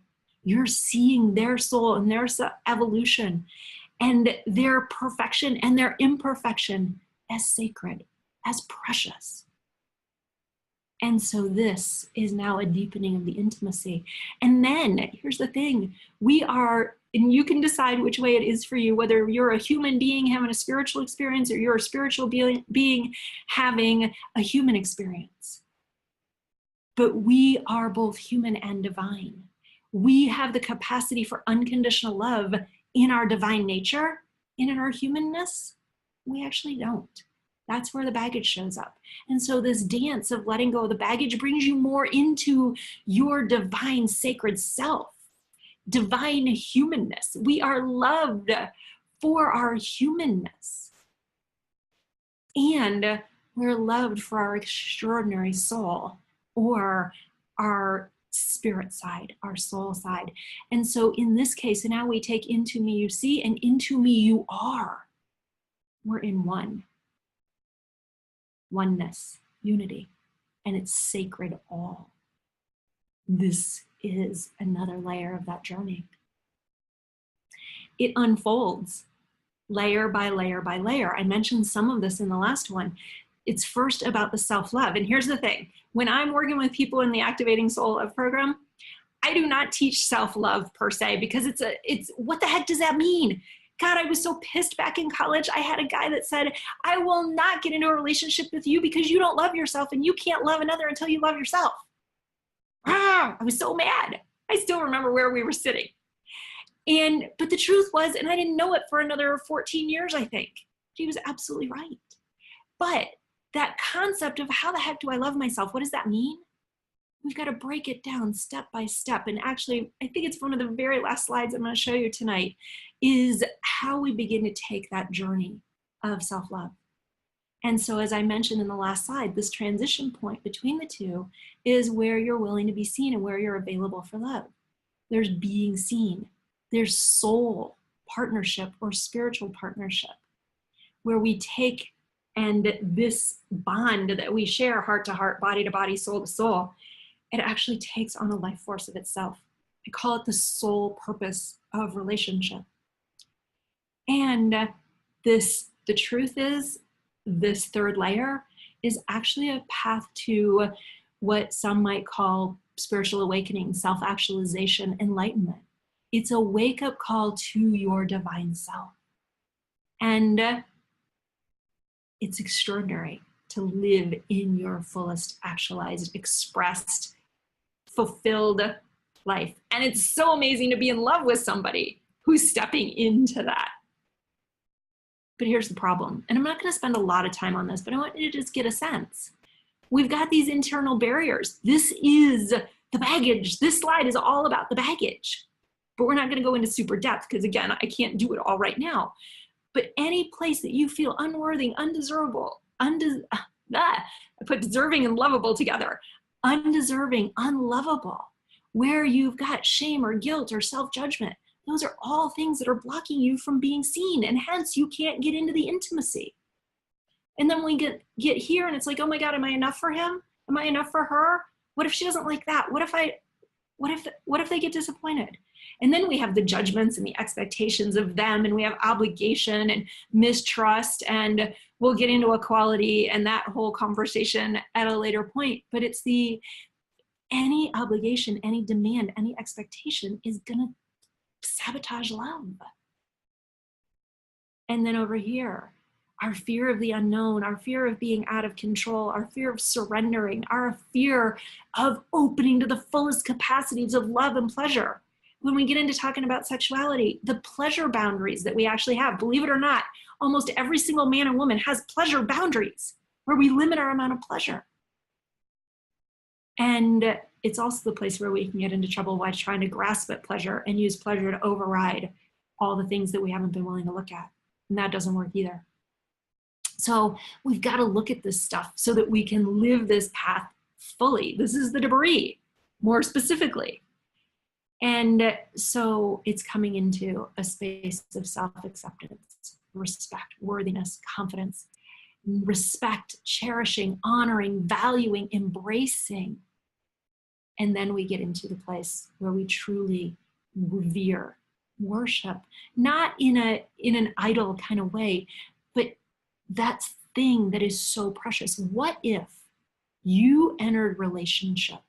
You're seeing their soul and their evolution and their perfection and their imperfection as sacred, as precious. And so this is now a deepening of the intimacy. And then here's the thing, and you can decide which way it is for you, whether you're a human being having a spiritual experience or you're a spiritual being having a human experience. But we are both human and divine. We have the capacity for unconditional love in our divine nature, and in our humanness, we actually don't. That's where the baggage shows up. And so this dance of letting go of the baggage brings you more into your divine sacred self, divine humanness. We are loved for our humanness. And we're loved for our extraordinary soul, or our spirit side, our soul side. And so in this case, now we take into me you see, and into me you are. We're in one. Oneness, unity, and it's sacred all. This is another layer of that journey. It unfolds layer by layer by layer. I mentioned some of this in the last one. It's first about the self-love. And here's the thing, when I'm working with people in the Activating Soul Love program, I do not teach self-love per se, because it's what the heck does that mean? God, I was so pissed back in college. I had a guy that said, I will not get into a relationship with you because you don't love yourself, and you can't love another until you love yourself. I was so mad. I still remember where we were sitting. But the truth was, and I didn't know it for another 14 years, I think. He was absolutely right. But that concept of how the heck do I love myself? What does that mean? We've got to break it down step by step. And actually, I think it's one of the very last slides I'm going to show you tonight, is how we begin to take that journey of self-love. And so, as I mentioned in the last slide, this transition point between the two is where you're willing to be seen and where you're available for love. There's being seen. There's soul partnership or spiritual partnership, where we take, and this bond that we share, heart to heart, body to body, soul to soul, it actually takes on a life force of itself. I call it the soul purpose of relationship. And the truth is, this third layer is actually a path to what some might call spiritual awakening, self-actualization, enlightenment. It's a wake-up call to your divine self. And it's extraordinary to live in your fullest, actualized, expressed, fulfilled life. And it's so amazing to be in love with somebody who's stepping into that. But here's the problem, and I'm not going to spend a lot of time on this, but I want you to just get a sense. We've got these internal barriers. This is the baggage. This slide is all about the baggage, but we're not going to go into super depth because, again, I can't do it all right now. But any place that you feel unworthy, undesirable, I put deserving and lovable together, undeserving, unlovable, where you've got shame or guilt or self-judgment, those are all things that are blocking you from being seen, and hence you can't get into the intimacy. And then we get here and it's like, oh my God, am I enough for him? Am I enough for her? What if she doesn't like that? What if they get disappointed? And then we have the judgments and the expectations of them, and we have obligation and mistrust, and we'll get into equality and that whole conversation at a later point. But it's any obligation, any demand, any expectation is gonna sabotage love. And then over here, our fear of the unknown, our fear of being out of control, our fear of surrendering, our fear of opening to the fullest capacities of love and pleasure. When we get into talking about sexuality, the pleasure boundaries that we actually have, believe it or not, almost every single man and woman has pleasure boundaries where we limit our amount of pleasure. And it's also the place where we can get into trouble while trying to grasp at pleasure and use pleasure to override all the things that we haven't been willing to look at. And that doesn't work either. So we've got to look at this stuff so that we can live this path fully. This is the debris, more specifically. And so it's coming into a space of self-acceptance, respect, worthiness, confidence, respect, cherishing, honoring, valuing, embracing. And then we get into the place where we truly revere, worship, not in an idol kind of way, but that thing that is so precious. What if you entered relationship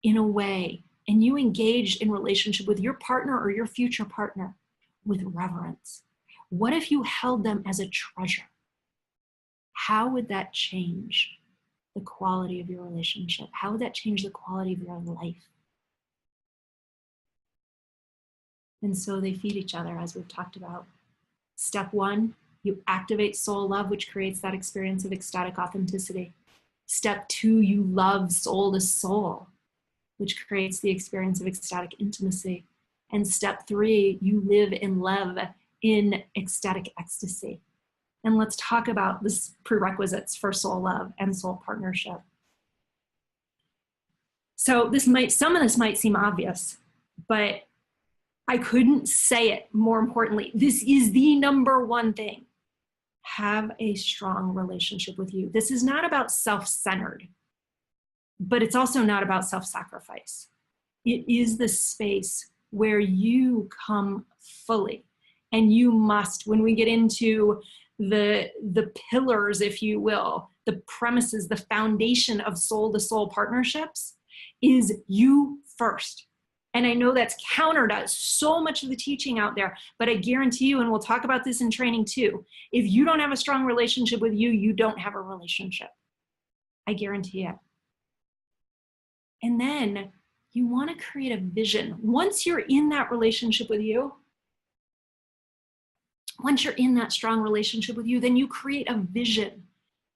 in a way and you engaged in relationship with your partner or your future partner with reverence? What if you held them as a treasure? How would that change the quality of your relationship? How would that change the quality of your life? And so they feed each other, as we've talked about. Step one, you activate soul love, which creates that experience of ecstatic authenticity. Step two, you love soul to soul, which creates the experience of ecstatic intimacy. And step three, you live in love in ecstatic ecstasy. And let's talk about the prerequisites for soul love and soul partnership. So some of this might seem obvious, but I couldn't say it more importantly. This is the number one thing. Have a strong relationship with you. This is not about self-centered, but it's also not about self-sacrifice. It is the space where you come fully, and you must, when we get into the pillars, if you will, the premises, the foundation of soul-to-soul partnerships is you first. And I know that's counter to so much of the teaching out there, but I guarantee you, and we'll talk about this in training too, if you don't have a strong relationship with you, you don't have a relationship. I guarantee it. And then you want to create a vision. Once you're in that relationship with you, once you're in that strong relationship with you, then you create a vision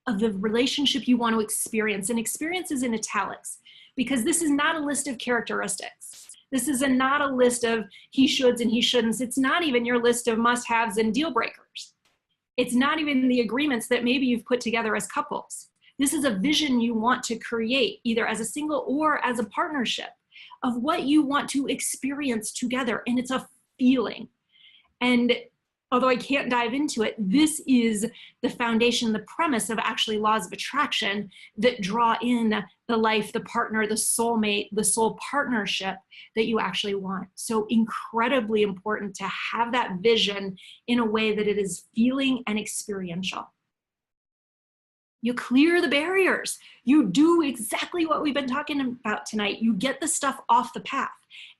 of the relationship you want to experience. And experience is in italics, because this is not a list of characteristics. This is not a list of he shoulds and he shouldn'ts. It's not even your list of must-haves and deal breakers. It's not even the agreements that maybe you've put together as couples. This is a vision you want to create, either as a single or as a partnership, of what you want to experience together. And it's a feeling. And although I can't dive into it, this is the foundation, the premise of actually laws of attraction that draw in the life, the partner, the soulmate, the soul partnership that you actually want. So incredibly important to have that vision in a way that it is feeling and experiential. You clear the barriers. You do exactly what we've been talking about tonight. You get the stuff off the path,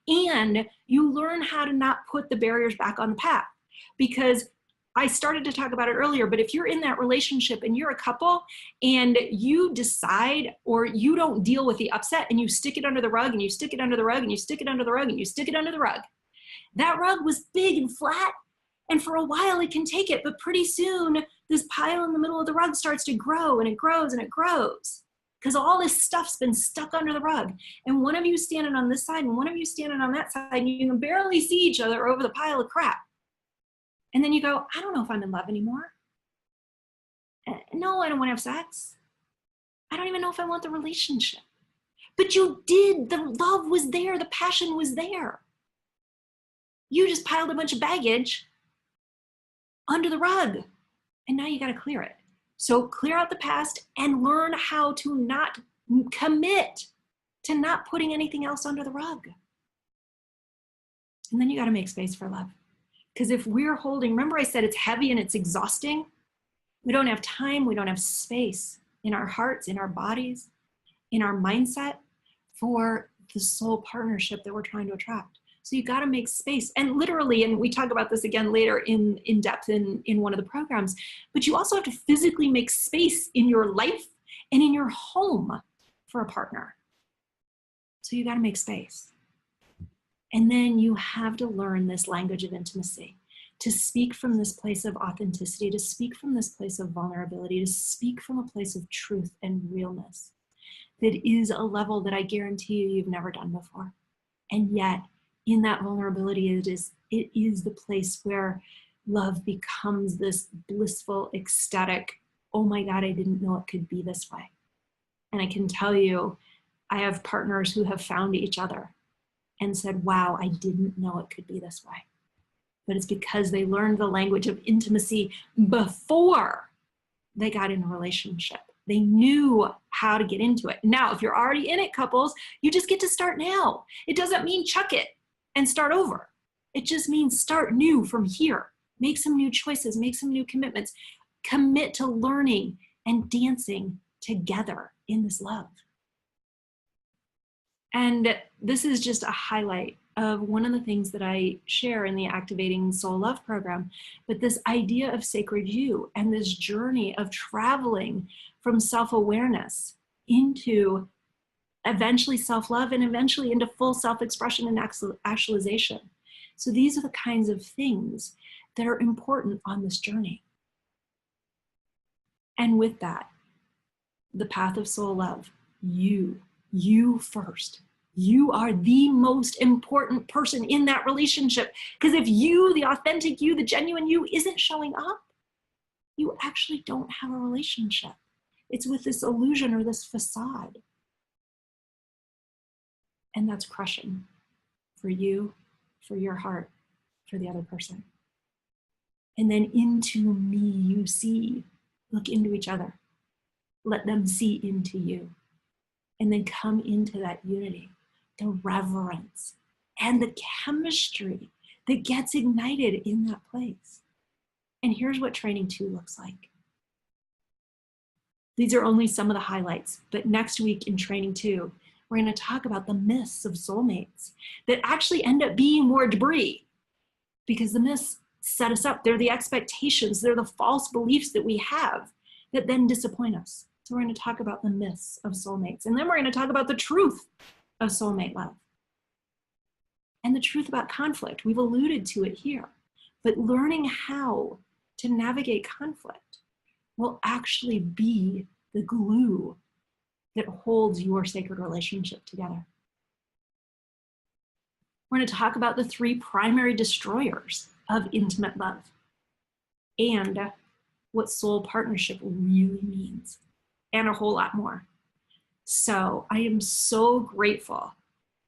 and you learn how to not put the barriers back on the path. Because I started to talk about it earlier, but if you're in that relationship and you're a couple and you decide, or you don't deal with the upset and you stick it under the rug and you stick it under the rug and you stick it under the rug and you stick it under the rug, that rug was big and flat, and for a while it can take it, but pretty soon this pile in the middle of the rug starts to grow, and it grows and it grows because all this stuff's been stuck under the rug, and one of you standing on this side and one of you standing on that side, and you can barely see each other over the pile of crap. And then you go, I don't know if I'm in love anymore. No, I don't want to have sex. I don't even know if I want the relationship. But you did. The love was there. The passion was there. You just piled a bunch of baggage under the rug. And now you got to clear it. So clear out the past and learn how to not commit to not putting anything else under the rug. And then you got to make space for love. Because if we're holding, remember I said it's heavy and it's exhausting. We don't have time, we don't have space in our hearts, in our bodies, in our mindset for the soul partnership that we're trying to attract. So you got to make space, and literally, and we talk about this again later in depth in one of the programs, but you also have to physically make space in your life and in your home for a partner. So you got to make space. And then you have to learn this language of intimacy, to speak from this place of authenticity, to speak from this place of vulnerability, to speak from a place of truth and realness that is a level that I guarantee you've never done before. And yet in that vulnerability, it is the place where love becomes this blissful, ecstatic, oh my God, I didn't know it could be this way. And I can tell you, I have partners who have found each other and said, wow, I didn't know it could be this way. But it's because they learned the language of intimacy before they got in a relationship. They knew how to get into it. Now, if you're already in it, couples, you just get to start now. It doesn't mean chuck it and start over. It just means start new from here. Make some new choices, make some new commitments. Commit to learning and dancing together in this love. And this is just a highlight of one of the things that I share in the Activating Soul Love program, but this idea of sacred you and this journey of traveling from self-awareness into eventually self-love and eventually into full self-expression and actualization. So these are the kinds of things that are important on this journey. And with that, the path of soul love, you first. You are the most important person in that relationship. Because if you, the authentic you, the genuine you, isn't showing up, you actually don't have a relationship. It's with this illusion or this facade. And that's crushing for you, for your heart, for the other person. And then into me you see. Look into each other. Let them see into you. And then come into that unity, the reverence, and the chemistry that gets ignited in that place. And here's what training 2 looks like. These are only some of the highlights, but next week in training 2, we're going to talk about the myths of soulmates that actually end up being more debris, because the myths set us up. They're the expectations, they're the false beliefs that we have that then disappoint us. So we're going to talk about the myths of soulmates. And then we're going to talk about the truth of soulmate love. And the truth about conflict. We've alluded to it here. But learning how to navigate conflict will actually be the glue that holds your sacred relationship together. We're going to talk about the 3 primary destroyers of intimate love and what soul partnership really means, and a whole lot more. So I am so grateful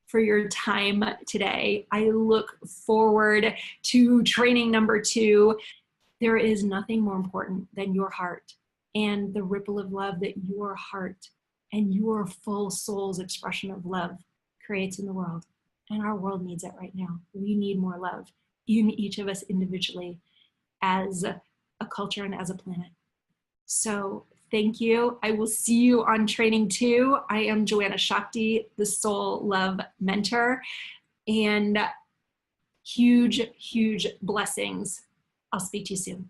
for your time today. I look forward to training number 2. There is nothing more important than your heart and the ripple of love that your heart and your full soul's expression of love creates in the world. And our world needs it right now. We need more love in each of us individually, as a culture and as a planet. So thank you. I will see you on training 2. I am Joanna Shakti, the Soul Love Mentor, and huge, huge blessings. I'll speak to you soon.